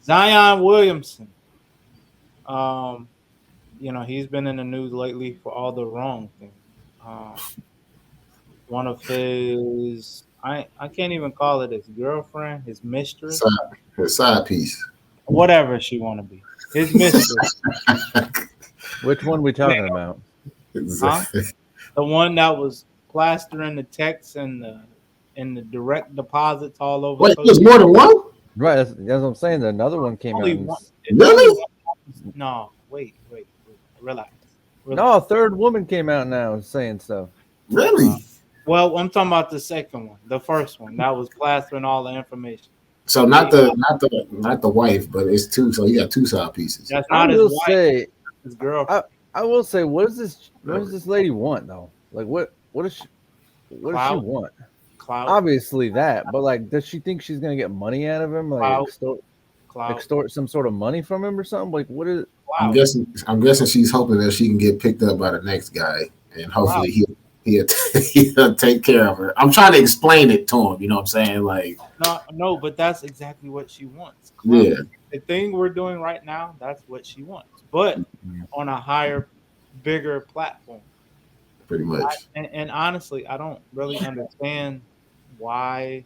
Zion Williamson. Um, he's been in the news lately for all the wrong things. Um, one of I can't even call it his girlfriend, his mistress, Side, her side piece. whatever she want to be, his mistress, Which one we talking about? huh? The one that was plastering the checks and the direct deposits all over Wait, social. there's more than one? Right, that's what I'm saying. Another one came out. Only And, one. It's only Really? one. No, wait. Relax. no, Relax. a third woman came out now saying stuff. Uh, Really? well, I'm talking about the second one, the first one that was plastering all the information. So He, not the wife, but it's two. So you got two side pieces. that's I not his will wife, say, his girlfriend. I will say, what does this? What does this lady want though? Like, what does she? What does she Clout, want? clout, Obviously that, but like, does she think she's gonna get money out of him? Like, clout, clout, extort some sort of money from him or something? Like, what is? I'm clout, guessing. I'm guessing she's hoping that she can get picked up by the next guy, and clout. hopefully he'll, he'll take care of her. I'm trying to explain it to him. You know what I'm saying? Like, No, but that's exactly what she wants. Clout. yeah, The thing we're doing right now, that's what she wants, but on a higher, bigger platform. pretty much. And honestly, I don't really understand why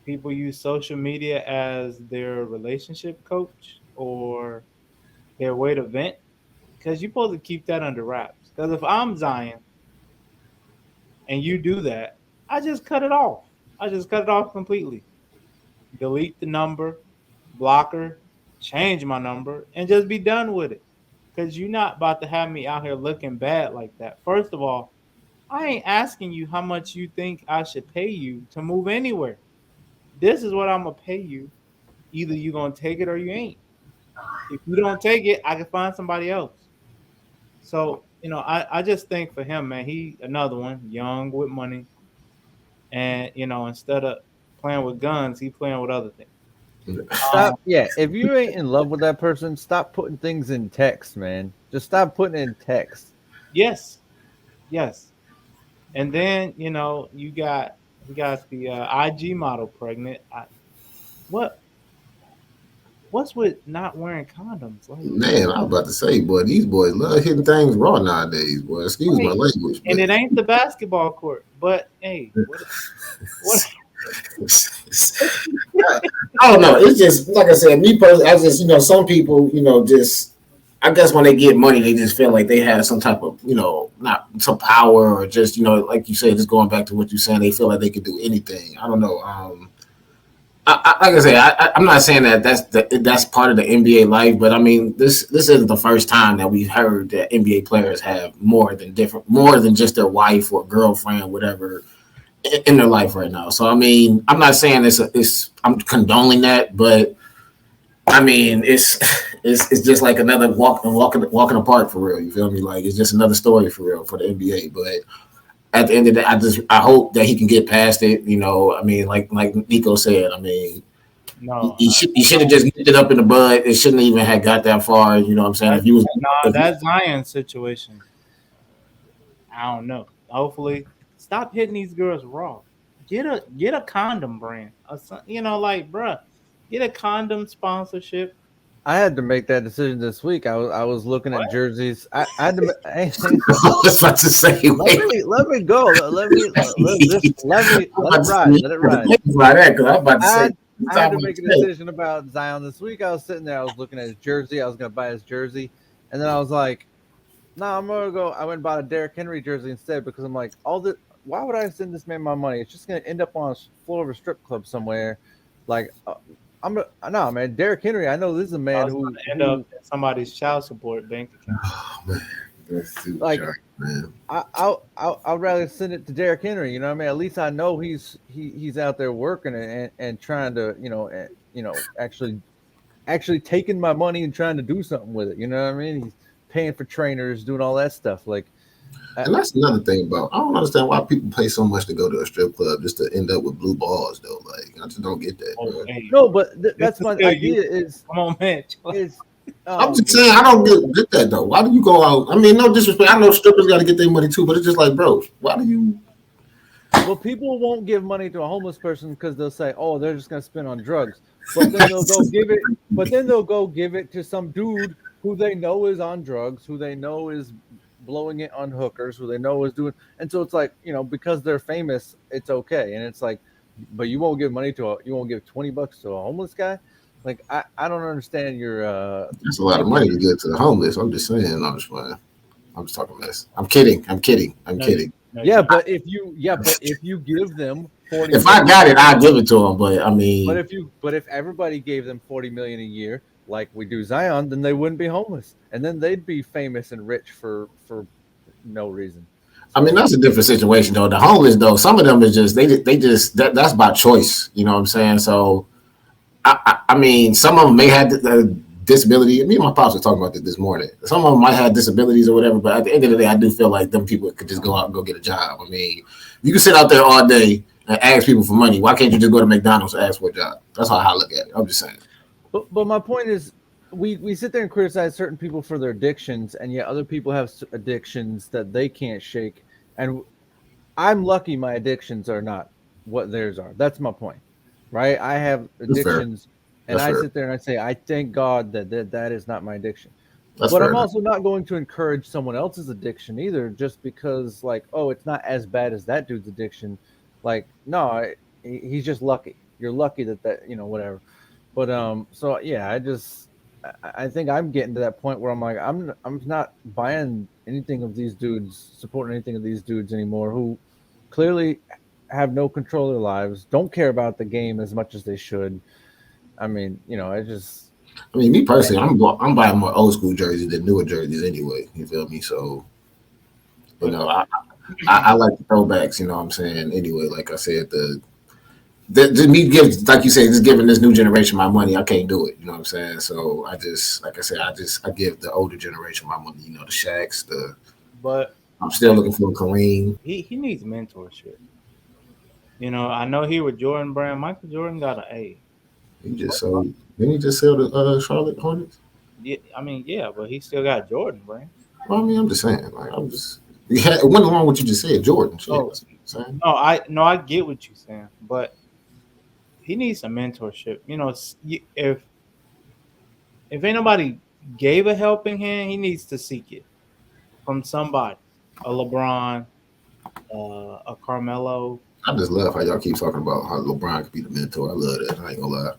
people use social media as their relationship coach or their way to vent because you're supposed to keep that under wraps. Because if I'm Zion and you do that, I just cut it off. I just cut it off completely. Delete the number, block her, change my number, and just be done with it. Because you're not about to have me out here looking bad like that. First of all, I ain't asking you how much you think I should pay you to move anywhere. This is what I'm gonna pay you. Either you gonna take it or you ain't. If you don't take it, I can find somebody else. So I just think for him, man, he another one, young with money, and instead of playing with guns, he playing with other things. Um, Stop. Yeah, if you ain't in love with that person, stop putting things in text, man. Just stop putting it in text. yes, yes, and then you got the IG model pregnant. What what's with not wearing condoms? Like, Man, I was about to say, boy, these boys love hitting things raw nadays, boy. Excuse my right. language, And but it ain't the basketball court. But hey, what I don't know. It's just like I said, me personally, I just some people, just I guess when they get money, they just feel like they have some type of, not some power or just, like you said, just going back to what you're saying, they feel like they could do anything. I don't know. Like I say, I'm not saying that that's part of the NBA life, but I mean, this isn't the first time that we've heard that NBA players have more than just their wife or girlfriend, whatever, in their life right now. So I mean, I'm not saying I'm condoning that, but I mean, it's just like another walking apart for real. You feel me? Like it's just another story for real for the NBA. But at the end of the day, I hope that he can get past it. I mean, like Nico said, I mean, no, he should have just nipped it up in the bud. It shouldn't even have got that far. You know what I'm saying? that, If he was, nah, if, that Zion situation, I don't know. Hopefully, stop hitting these girls raw. Get a condom brand. Like, bruh, get a condom sponsorship. I had to make that decision this week. I was looking at What? jerseys. I had to. I was about to say, wait. Let me go. Let it ride. Let it ride. By that, because I'm about to say. I had to make a decision about Zion this week. I was sitting there. I was looking at his jersey. I was going to buy his jersey, and then I was like, "No, I'm going to go." I went and bought a Derrick Henry jersey instead because I'm like, all the. Why would I send this man my money? It's just going to end up on a floor of a strip club somewhere. Like, no, man. Derrick Henry. I know this is a man who end up in somebody's child support bank account. Oh, man. That's too like. dark, man. I'd rather send it to Derrick Henry. You know what I mean? At least I know he's out there working and trying to actually taking my money and trying to do something with it. You know what I mean? He's paying for trainers, doing all that stuff. Like, And that's another thing about I don't understand why people pay so much to go to a strip club just to end up with blue balls though. Like I just don't get that. Oh, hey, no, but that's my still idea. you. Is Come on, man. is I'm just saying I don't get that though. Why do you go out? I mean, no disrespect. I know strippers got to get their money too, but it's just like, bro, why do you? Well, people won't give money to a homeless person because they'll say, "Oh, they're just gonna spend on drugs," but then they'll go give it. But then they'll go give it to some dude who they know is on drugs, who they know is blowing it on hookers, who they know is doing. And so it's like, because they're famous, it's okay. And it's like, but you won't give money you won't give $20 to a homeless guy. Like I don't understand your That's a lot of money thinking. to give to the homeless. I'm just saying. I'm just playing. I'm just talking mess. I'm kidding. I'm kidding. I'm No, kidding. no, Yeah, you but if you give them 40 If I million got a it, I'll year, give it to him. But I but mean, if everybody gave them 40 million a year, like we do Zion, then they wouldn't be homeless, and then they'd be famous and rich for no reason. So that's a different situation though. The homeless though, some of them is just they just that's by choice. You know what I'm saying? So some of them may have the disability. Me and my pops were talking about this morning. Some of them might have disabilities or whatever, but at the end of the day, I do feel like them people could just go out and go get a job. I mean, you can sit out there all day and ask people for money. Why can't you just go to McDonald's and ask for a job? That's how I look at it. I'm just saying. but my point is, we sit there and criticize certain people for their addictions, and yet other people have addictions that they can't shake. And I'm lucky my addictions are not what theirs are. That's my point, right? I have That's fair. addictions, and That's I fair. sit there and I say, I thank God that is not my addiction. That's But fair I'm enough. also not going to encourage someone else's addiction either, just because, like, oh, it's not as bad as that dude's addiction. Like, no, he's just lucky. You're lucky that whatever. But so yeah, I think I'm getting to that point where I'm like, I'm not buying anything of these dudes, supporting anything of these dudes anymore, who clearly have no control of their lives, don't care about the game as much as they should. I mean, I just Me personally, I'm buying more old school jerseys than newer jerseys anyway. You feel me? So you but know, I like the throwbacks. You know what I'm saying? Anyway, like I said, the me give like you said, just giving this new generation my money, I can't do it. You know what I'm saying? So I just like I said, I give the older generation my money. The Shaqs, but I'm still looking for a Kareem. he needs mentorship. I know he with Jordan Brand. Michael Jordan got an A. He just sold. Didn't he just sell the Charlotte Hornets? Yeah, I mean, yeah, but he still got Jordan Brand. Well, I'm just saying. Like, I'm just. Yeah, it went along with what you just said, Jordan. Shit, Oh that's what I'm saying. no, I get what you're saying, but he needs some mentorship. If ain't nobody gave a helping hand, he needs to seek it from somebody, a LeBron, a Carmelo. I just love how y'all keep talking about how LeBron could be the mentor. I love that. I ain't gonna lie.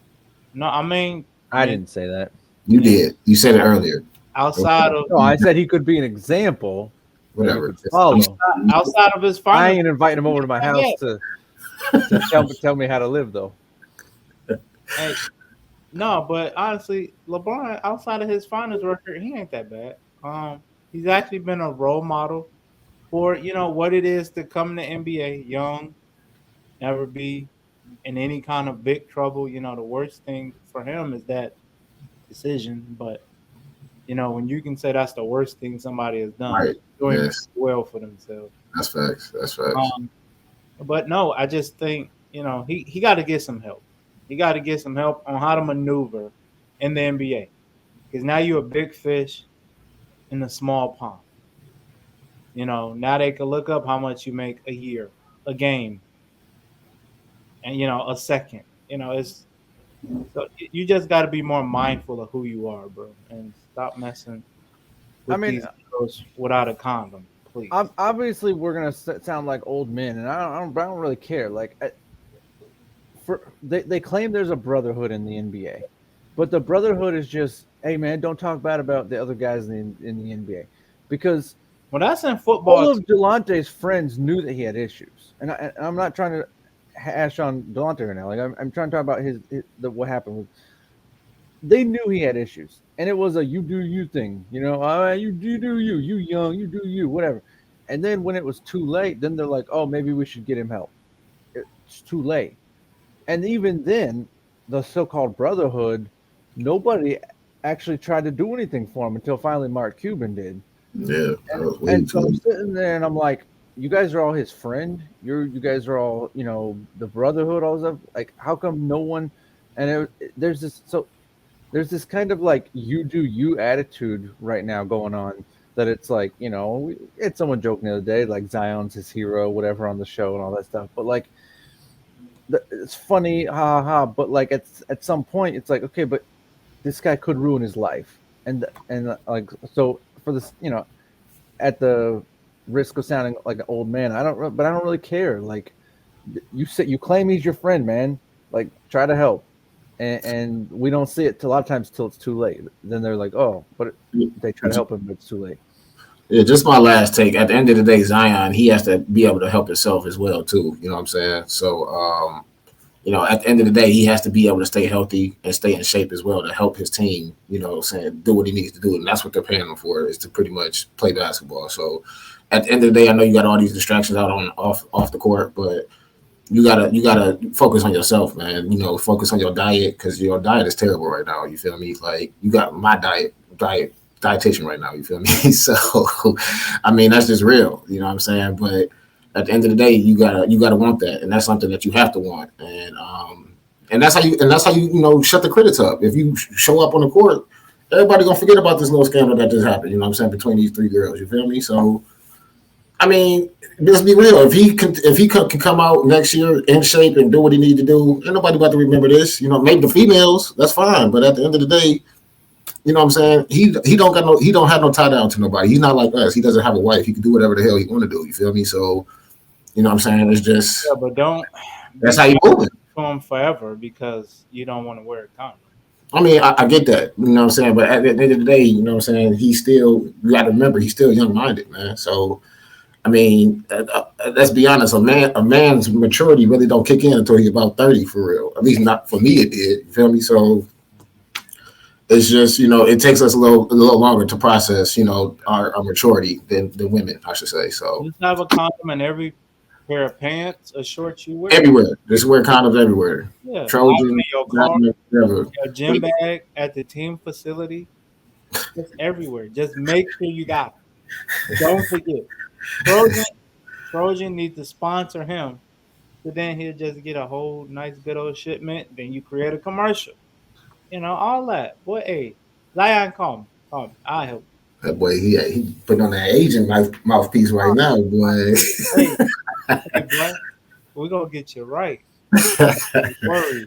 No, I I mean, didn't say that. You yeah, did. You said it earlier. outside of No, I said he could be an example that you Whatever. could follow. outside of his I finals, ain't inviting him over to my house yeah. to tell me how to live though. Hey, no, but honestly, LeBron outside of his finals record, he ain't that bad. He's actually been a role model for what it is to come in the NBA young, never be in any kind of big trouble. The worst thing for him is that decision. But when you can say that's the worst thing somebody has done, Right. doing Yes. well for themselves. That's facts. That's facts. Um, but no, I just think he got to get some help. He got to get some help on how to maneuver in the NBA because now you're a big fish in a small pond. Now they can look up how much you make a year, a game, and a second. It's so you just got to be more mindful of who you are, bro, and stop messing I with mean, these girls without a condom, please. obviously we're gonna sound like old men, and I don't really care. Like, they claim there's a brotherhood in the NBA, but the brotherhood is just, hey man, don't talk bad about the other guys in the NBA, because Well, that's in football all too. of Delonte's friends knew that he had issues, and I'm not trying to hash on Delonte right now. Like, I'm trying to talk about what happened with. They knew he had issues, and it was a you do you thing. You do you young, you do you, whatever. And then when it was too late, then they're like, oh, maybe we should get him help. It's too late. And even then, the so-called brotherhood, nobody actually tried to do anything for him until finally Mark Cuban did. Yeah. That And was way and too so I'm late. sitting there and I'm like, you guys are all his friend. You guys are all, the brotherhood, all stuff. Like, how come no one? And there's this kind of like you do you attitude right now going on, that it's like, we had someone joking the other day, like Zion's his hero, whatever, on the show and all that stuff. But like, it's funny, ha ha. Ha, but like at some point, it's like, okay, but this guy could ruin his life, and like, so for this, at the risk of sounding like an old man, but I don't really care. Like, you claim he's your friend, man. Like, try to help, and we don't see it till a lot of times till it's too late. Then they're like, oh, but they try to help him, but it's too late. Yeah, just my last take. At the end of the day, Zion, he has to be able to help himself as well, too. You know what I'm saying? So, at the end of the day, he has to be able to stay healthy and stay in shape as well to help his team, saying do what he needs to do. And that's what they're paying him for, is to pretty much play basketball. So at the end of the day, I know you got all these distractions out on off the court, but you gotta focus on yourself, man. Focus on your diet, because your diet is terrible right now. You feel me? Like, you got my dietitian right now. You feel me? So, I mean, that's just real. You know what I'm saying? But at the end of the day, you gotta want that, and that's something that you have to want. And that's how you shut the critics up. If you show up on the court, everybody gonna forget about this little scandal that just happened. You know what I'm saying, between these three girls. You feel me? So, I mean, let's be real. If he can come out next year in shape and do what he need to do, ain't nobody about to remember this. Maybe the females, that's fine. But at the end of the day, you know what I'm saying? He don't have no tie down to nobody. He's not like us. He doesn't have a wife. He can do whatever the hell he want to do. You feel me? So, you know what I'm saying? It's just, Yeah, but don't that's be how you moving. to him forever because you don't want to wear a condom. I mean, I get that. You know what I'm saying? But at the end of the day, you know what I'm saying? You got to remember, he's still young minded, man. So, I mean, let's be honest. A man's maturity really don't kick in until he's about 30, for real. At least not for me, it did. You feel me? So it's just, it takes us a little longer to process, our maturity than women, I should say. So Just have a condom in every pair of pants or shorts you wear. everywhere, just wear condoms everywhere. Yeah, have them in Trojan, your car, Diamond, whatever. your gym bag, at the team facility. Just everywhere. Just make sure you got it. Don't forget. Trojan, Trojan needs to sponsor him. So then he'll just get a whole nice good old shipment. Then you create a commercial. All that. Boy, hey, Zion, call me. Call me. I'll help That boy, he putting on that Asian mouthpiece right now, boy. you. Hey, boy, we're gonna get you right. Don't worry.